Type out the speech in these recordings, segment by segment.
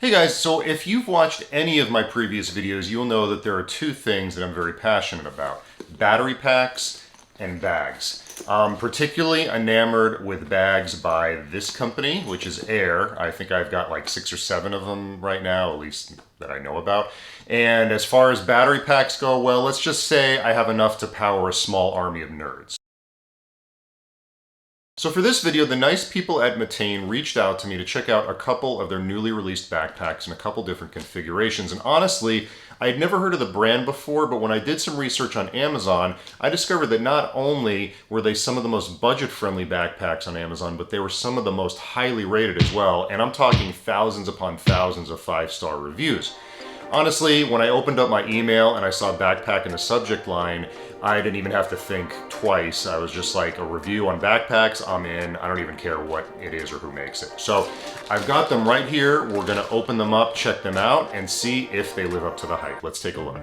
Hey guys, so if you've watched any of my previous videos, you'll know that there are two things that I'm very passionate about: battery packs and bags. Particularly enamored with bags by this company, which is Air. I think I've got like 6 or 7 of them right now, at least that I know about. And as far as battery packs go, well, let's just say I have enough to power a small army of nerds. So for this video, the nice people at Matein reached out to me to check out a couple of their newly released backpacks in a couple different configurations. And honestly, I had never heard of the brand before, but when I did some research on Amazon, I discovered that not only were they some of the most budget-friendly backpacks on Amazon, but they were some of the most highly rated as well. And I'm talking thousands upon thousands of 5-star reviews. Honestly, when I opened up my email and I saw backpack in the subject line, I didn't even have to think twice. I was just like, a review on backpacks, I'm in. I don't even care what it is or who makes it. So I've got them right here. We're gonna open them up, check them out, and see if they live up to the hype. Let's take a look.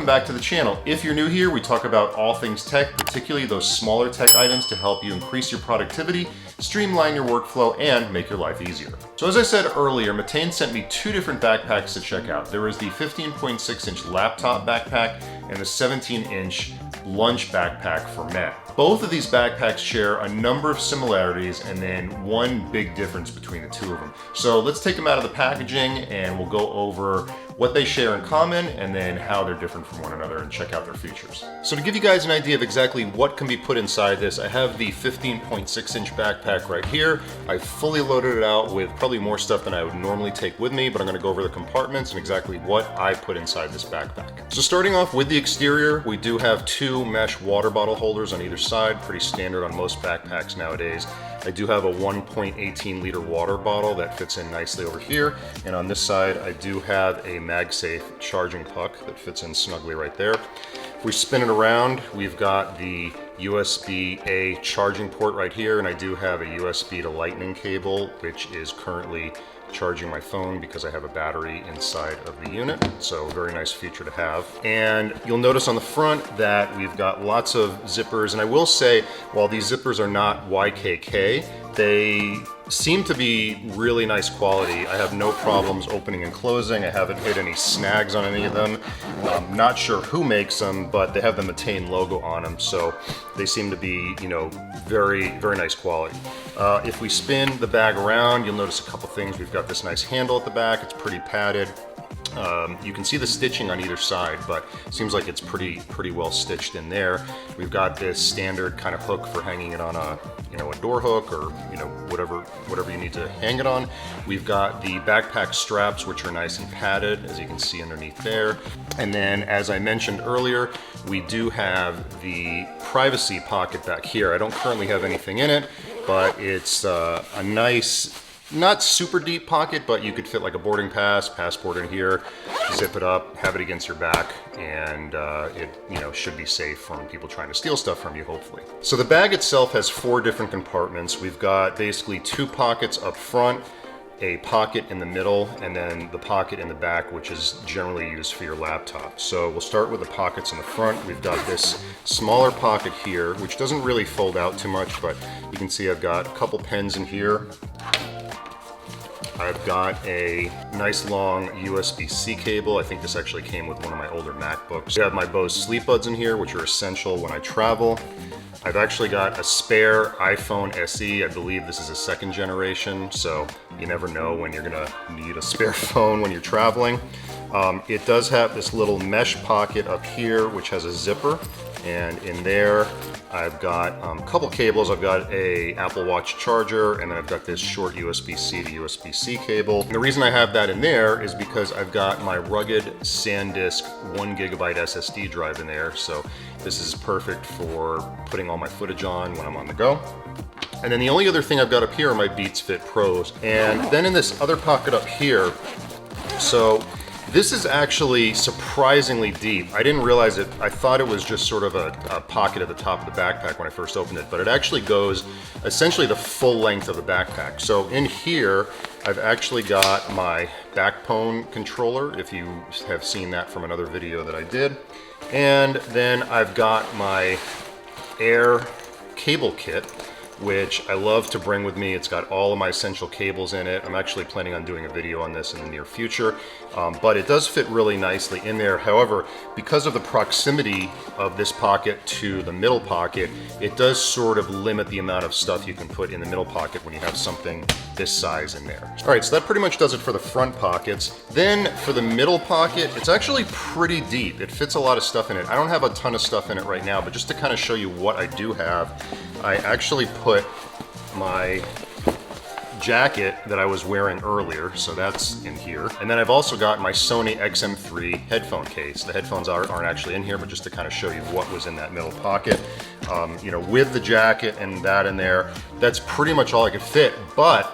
Back to the channel. If you're new here, we talk about all things tech, particularly those smaller tech items to help you increase your productivity, streamline your workflow, and make your life easier. So as I said earlier, Matein sent me 2 different backpacks to check out. There was the 15.6-inch laptop backpack and the 17-inch lunch backpack for men. Both of these backpacks share a number of similarities and then one big difference between the 2 of them. So let's take them out of the packaging and we'll go over what they share in common and then how they're different from one another and check out their features. So to give you guys an idea of exactly what can be put inside this, I have the 15.6-inch backpack right here. I fully loaded it out with probably more stuff than I would normally take with me, but I'm gonna go over the compartments and exactly what I put inside this backpack. So starting off with the exterior, we do have 2 mesh water bottle holders on either side, pretty standard on most backpacks nowadays. I do have a 1.18 liter water bottle that fits in nicely over here. And on this side, I do have a MagSafe charging puck that fits in snugly right there. If we spin it around, we've got the USB-A charging port right here, and I do have a USB to Lightning cable, which is currently charging my phone because I have a battery inside of the unit. So very nice feature to have. And you'll notice on the front that we've got lots of zippers. And I will say, while these zippers are not YKK, they seem to be really nice quality. I have no problems opening and closing. I haven't hit any snags on any of them. I'm not sure who makes them, but they have the Matein logo on them, so they seem to be, you know, very, very nice quality. If we spin the bag around, you'll notice a couple things. We've got this nice handle at the back. It's pretty padded. You can see the stitching on either side, but it seems like it's pretty well stitched in there. We've got this standard kind of hook for hanging it on a, you know, a door hook or, you know, whatever you need to hang it on. We've got the backpack straps, which are nice and padded, as you can see underneath there. And then, as I mentioned earlier, we do have the privacy pocket back here. I don't currently have anything in it, but it's a nice, not super deep pocket, but you could fit like a boarding pass, passport in here, zip it up, have it against your back, and it, you know, should be safe from people trying to steal stuff from you, hopefully. So the bag itself has 4 different compartments. We've got basically 2 pockets up front, a pocket in the middle, and then the pocket in the back, which is generally used for your laptop. So we'll start with the pockets in the front. We've got this smaller pocket here, which doesn't really fold out too much, but you can see I've got a couple pens in here. I've got a nice long USB-C cable. I think this actually came with one of my older MacBooks. I have my Bose sleep buds in here, which are essential when I travel. I've actually got a spare iPhone SE. I believe this is a 2nd generation, so you never know when you're gonna need a spare phone when you're traveling. It does have this little mesh pocket up here, which has a zipper, and in there I've got a couple cables. I've got a Apple Watch charger, and then I've got this short USB-C to USB-C cable. And the reason I have that in there is because I've got my rugged SanDisk 1GB SSD drive in there, so this is perfect for putting all my footage on when I'm on the go. And then the only other thing I've got up here are my Beats Fit Pros. And then in this other pocket up here, so this is actually surprisingly deep. I didn't realize it. I thought it was just sort of a pocket at the top of the backpack when I first opened it, but it actually goes essentially the full length of the backpack. So in here, I've actually got my backbone controller, if you have seen that from another video that I did. And then I've got my Air cable kit, which I love to bring with me. It's got all of my essential cables in it. I'm actually planning on doing a video on this in the near future, but it does fit really nicely in there. However, because of the proximity of this pocket to the middle pocket, it does sort of limit the amount of stuff you can put in the middle pocket when you have something this size in there. All right, so that pretty much does it for the front pockets. Then for the middle pocket, it's actually pretty deep. It fits a lot of stuff in it. I don't have a ton of stuff in it right now, but just to kind of show you what I do have, I actually put my jacket that I was wearing earlier, so that's in here. And then I've also got my Sony XM3 headphone case. The headphones aren't actually in here, but just to kind of show you what was in that middle pocket. You know, with the jacket and that in there, that's pretty much all I could fit. But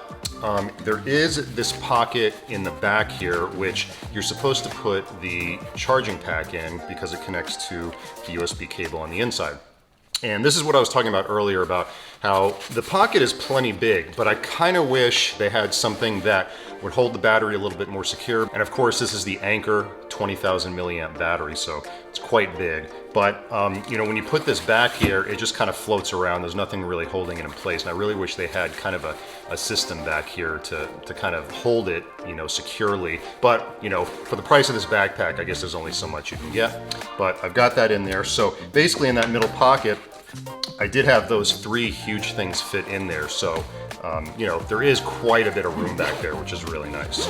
there is this pocket in the back here, which you're supposed to put the charging pack in because it connects to the USB cable on the inside. And this is what I was talking about earlier about how the pocket is plenty big, but I kind of wish they had something that would hold the battery a little bit more secure. And of course, this is the Anker 20,000 milliamp battery, so it's quite big. But you know, when you put this back here, it just kind of floats around. There's nothing really holding it in place. And I really wish they had kind of a system back here to kind of hold it, you know, securely. But you know, for the price of this backpack, I guess there's only so much you can get. But I've got that in there. So basically in that middle pocket, I did have those three huge things fit in there. So, you know, there is quite a bit of room back there, which is really nice.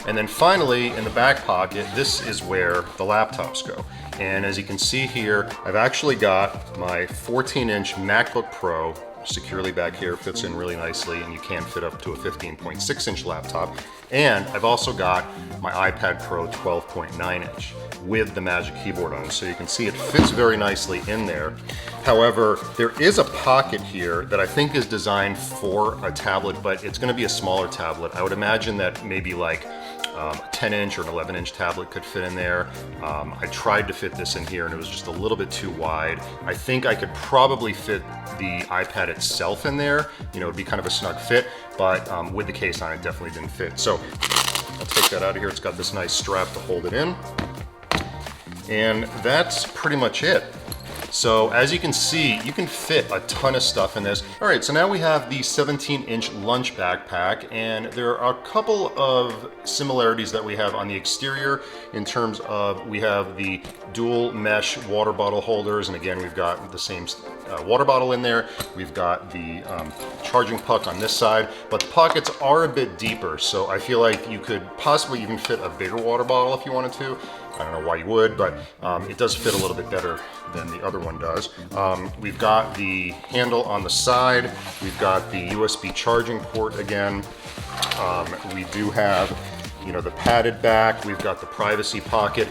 And then finally, in the back pocket, this is where the laptops go. And as you can see here, I've actually got my 14-inch MacBook Pro securely back here, fits in really nicely, and you can fit up to a 15.6-inch laptop. And I've also got my iPad Pro 12.9-inch with the Magic Keyboard on, so you can see it fits very nicely in there. However, there is a pocket here that I think is designed for a tablet, but it's going to be a smaller tablet. I would imagine that maybe like a 10-inch or an 11-inch tablet could fit in there. I tried to fit this in here and it was just a little bit too wide. I think I could probably fit the iPad itself in there. You know, it'd be kind of a snug fit, but with the case on it definitely didn't fit. So I'll take that out of here. It's got this nice strap to hold it in. And that's pretty much it. So as you can see, you can fit a ton of stuff in this. All right, so now we have the 17-inch lunch backpack, and there are a couple of similarities that we have on the exterior in terms of we have the dual mesh water bottle holders, and again, we've got the same water bottle in there. We've got the charging puck on this side, but the pockets are a bit deeper, so I feel like you could possibly even fit a bigger water bottle if you wanted to. I don't know why you would, but it does fit a little bit better than the other one does. We've got the handle on the side. We've got the USB charging port again. We do have, you know, the padded back. We've got the privacy pocket.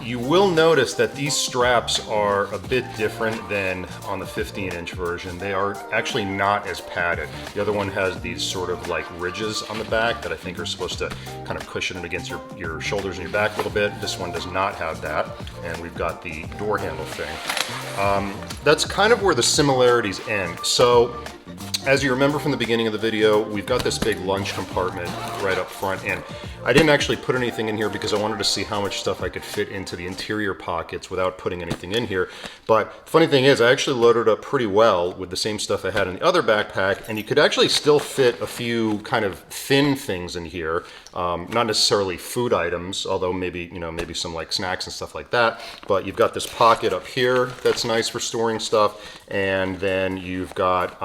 You will notice that these straps are a bit different than on the 15-inch version. They are actually not as padded. The other one has these sort of like ridges on the back that I think are supposed to kind of cushion it against your shoulders and your back a little bit. This one does not have that. And we've got the door handle thing. That's kind of where the similarities end. So as you remember from the beginning of the video, we've got this big lunch compartment right up front, and I didn't actually put anything in here because I wanted to see how much stuff I could fit into the interior pockets without putting anything in here. But the funny thing is, I actually loaded up pretty well with the same stuff I had in the other backpack, and you could actually still fit a few kind of thin things in here. Not necessarily food items, although maybe, you know, maybe some like snacks and stuff like that. But you've got this pocket up here that's nice for storing stuff, and then you've got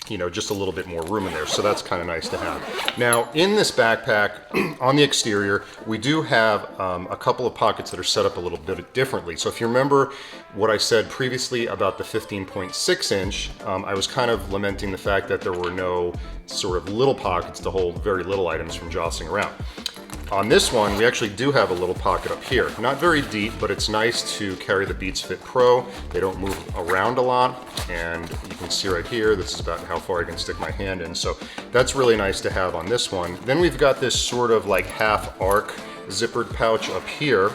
you know, just a little bit more room in there, so that's kind of nice to have. Now, in this backpack, on the exterior, we do have a couple of pockets that are set up a little bit differently. So if you remember what I said previously about the 15.6-inch, I was kind of lamenting the fact that there were no sort of little pockets to hold very little items from jostling around. On this one, we actually do have a little pocket up here. Not very deep, but it's nice to carry the Beats Fit Pro. They don't move around a lot, and you can see right here, this is about how far I can stick my hand in. So that's really nice to have on this one. Then we've got this sort of like half arc zippered pouch up here.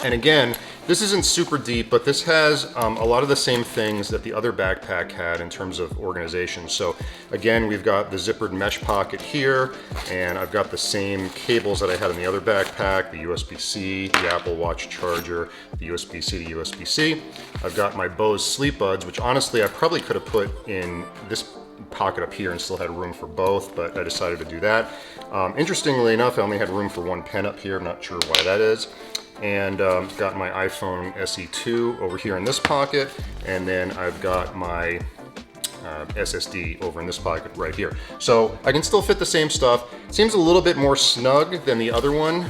And again, This isn't super deep, but this has a lot of the same things that the other backpack had in terms of organization. So again, we've got the zippered mesh pocket here, and I've got the same cables that I had in the other backpack, the USB-C, the Apple Watch charger, the USB-C to USB-C. I've got my Bose sleep buds, which honestly I probably could have put in this pocket up here and still had room for both, but I decided to do that. Interestingly enough, I only had room for one pen up here. I'm not sure why that is. And got my iPhone SE2 over here in this pocket, and then I've got my SSD over in this pocket right here. So I can still fit the same stuff. Seems a little bit more snug than the other one,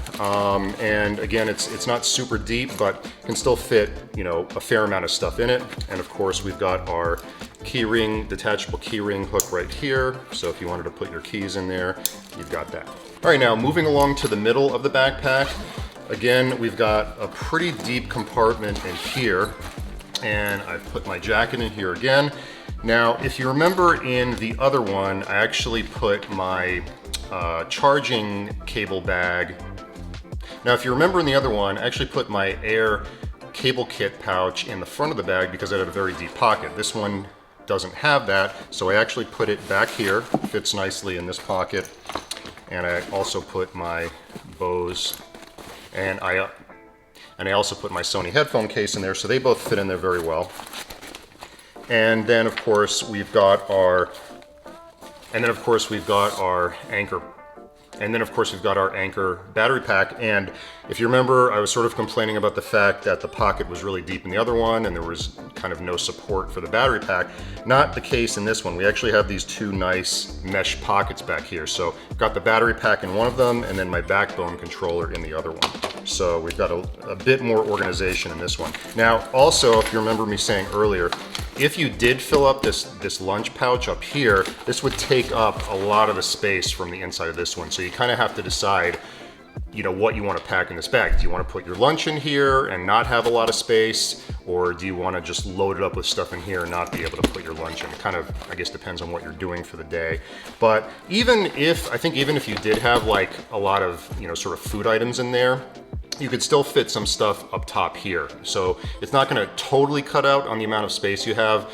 and again, it's not super deep, but can still fit, you know, a fair amount of stuff in it. And of course, we've got our keyring, detachable keyring hook right here. So if you wanted to put your keys in there, you've got that. All right, now moving along to the middle of the backpack. Again, we've got a pretty deep compartment in here, and I've put my jacket in here again. Now, if you remember in the other one, I actually put my charging cable bag. Now, if you remember in the other one, I actually put my Air cable kit pouch in the front of the bag because it had a very deep pocket. This one doesn't have that, so I actually put it back here. Fits nicely in this pocket. And I also put my Bose, and I also put my Sony headphone case in there, so they both fit in there very well. And then of course we've got our Anchor. And then of course we've got our Anchor battery pack. And if you remember, I was sort of complaining about the fact that the pocket was really deep in the other one and there was kind of no support for the battery pack. Not the case in this one. We actually have these two nice mesh pockets back here. So I've got the battery pack in one of them and then my backbone controller in the other one. So we've got a bit more organization in this one. Now, also, if you remember me saying earlier, if you did fill up this lunch pouch up here, this would take up a lot of the space from the inside of this one. So you kind of have to decide, you know, what you want to pack in this bag. Do you want to put your lunch in here and not have a lot of space? Or do you want to just load it up with stuff in here and not be able to put your lunch in? It kind of, I guess, depends on what you're doing for the day. But even if you did have like a lot of, you know, sort of food items in there, you could still fit some stuff up top here. So it's not going to totally cut out on the amount of space you have,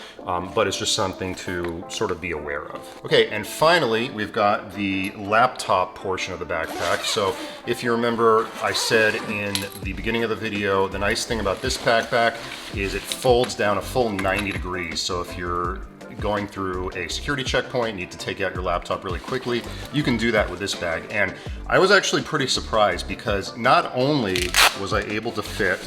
but it's just something to sort of be aware of. Okay, and finally, we've got the laptop portion of the backpack. So if you remember, I said in the beginning of the video, the nice thing about this backpack is it folds down a full 90 degrees. So if you're going through a security checkpoint, need to take out your laptop really quickly, you can do that with this bag. And I was actually pretty surprised because not only was I able to fit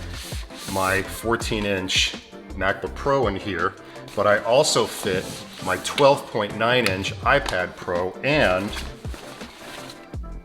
my 14-inch MacBook Pro in here, but I also fit my 12.9-inch iPad Pro and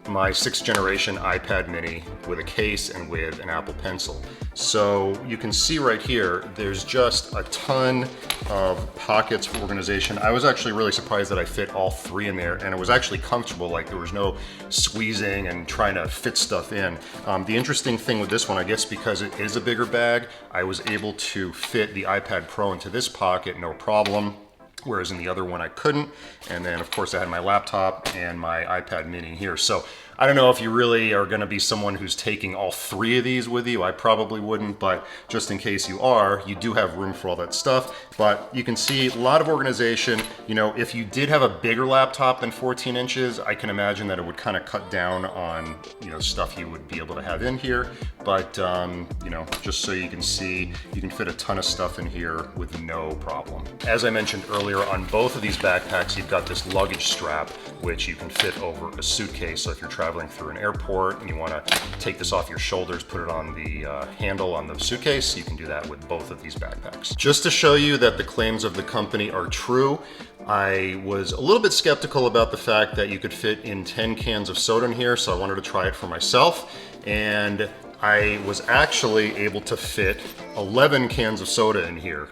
my 6th generation iPad mini with a case and with an Apple Pencil. So you can see right here, there's just a ton of pockets for organization. I was actually really surprised that I fit all three in there, and it was actually comfortable. Like there was no squeezing and trying to fit stuff in. The interesting thing with this one, I guess because it is a bigger bag, I was able to fit the iPad Pro into this pocket, no problem. Whereas in the other one I couldn't. And then of course I had my laptop and my iPad mini here. So I don't know if you really are going to be someone who's taking all three of these with you. I probably wouldn't, but just in case you are, you do have room for all that stuff. But you can see a lot of organization. You know, if you did have a bigger laptop than 14 inches, I can imagine that it would kind of cut down on, you know, stuff you would be able to have in here. But, you know, just so you can see, you can fit a ton of stuff in here with no problem. As I mentioned earlier, on both of these backpacks, you've got this luggage strap, which you can fit over a suitcase. So if you're traveling through an airport and you want to take this off your shoulders, put it on the handle on the suitcase, you can do that with both of these backpacks. Just to show you that the claims of the company are true, I was a little bit skeptical about the fact that you could fit in 10 cans of soda in here, so I wanted to try it for myself. And I was actually able to fit 11 cans of soda in here.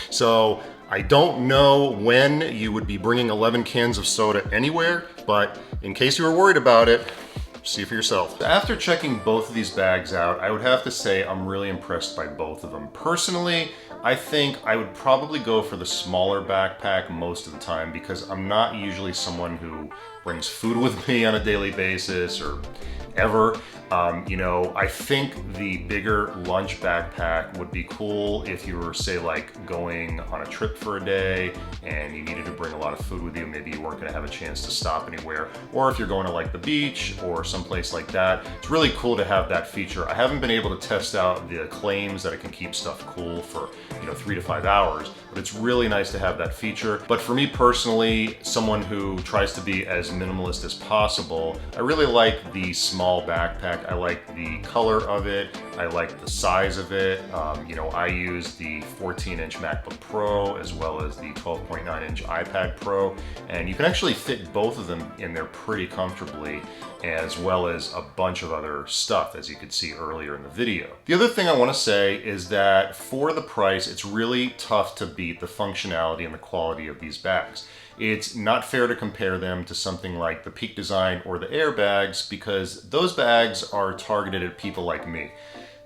So I don't know when you would be bringing 11 cans of soda anywhere, but in case you were worried about it, see for yourself. After checking both of these bags out, I would have to say I'm really impressed by both of them. Personally, I think I would probably go for the smaller backpack most of the time because I'm not usually someone who brings food with me on a daily basis or ever. You know, I think the bigger lunch backpack would be cool if you were, say, like going on a trip for a day and you needed to bring a lot of food with you. Maybe you weren't going to have a chance to stop anywhere, or if you're going to like the beach or someplace like that. It's really cool to have that feature. I haven't been able to test out the claims that it can keep stuff cool for, you know, 3 to 5 hours, but it's really nice to have that feature. But for me personally, someone who tries to be as minimalist as possible, I really like the small backpack. I like the color of it. I like the size of it. You know, I use the 14-inch MacBook Pro as well as the 12.9-inch iPad Pro, and you can actually fit both of them in there pretty comfortably, as well as a bunch of other stuff, as you could see earlier in the video. The other thing I want to say is that for the price, it's really tough to beat the functionality and the quality of these bags. It's not fair to compare them to something like the Peak Design or the Air bags, because those bags are targeted at people like me.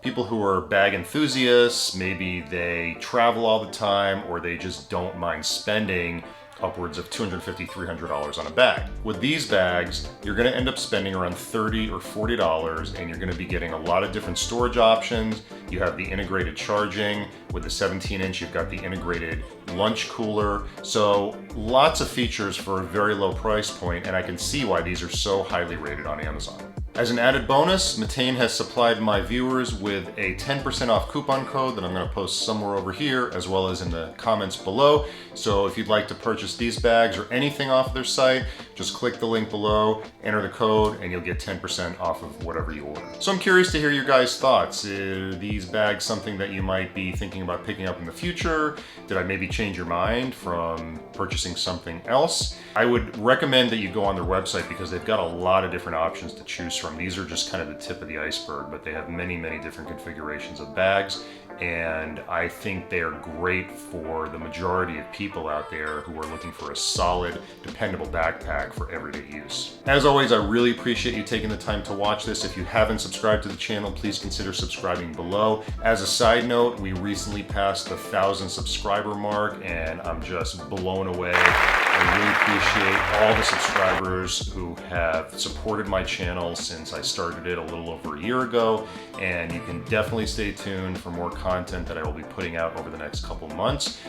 People who are bag enthusiasts, maybe they travel all the time, or they just don't mind spending upwards of $250, $300 on a bag. With these bags, you're gonna end up spending around $30 or $40, and you're gonna be getting a lot of different storage options. You have the integrated charging. With the 17-inch, you've got the integrated lunch cooler. So lots of features for a very low price point, and I can see why these are so highly rated on Amazon. As an added bonus, Matein has supplied my viewers with a 10% off coupon code that I'm going to post somewhere over here, as well as in the comments below. So if you'd like to purchase these bags or anything off their site, just click the link below, enter the code, and you'll get 10% off of whatever you order. So I'm curious to hear your guys' thoughts. Are these bags something that you might be thinking about picking up in the future? Did I maybe change your mind from purchasing something else? I would recommend that you go on their website, because they've got a lot of different options to choose from. These are just kind of the tip of the iceberg, but they have many, many different configurations of bags, and I think they are great for the majority of people out there who are looking for a solid, dependable backpack for everyday use. As always, I really appreciate you taking the time to watch this. If you haven't subscribed to the channel, please consider subscribing below. As a side note, we recently passed the 1,000 subscriber mark, and I'm just blown away. I really appreciate all the subscribers who have supported my channel since I started it a little over a year ago, and you can definitely stay tuned for more content that I will be putting out over the next couple months.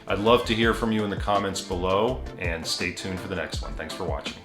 I'd love to hear from you in the comments below, and stay tuned for the next one. Thanks for watching.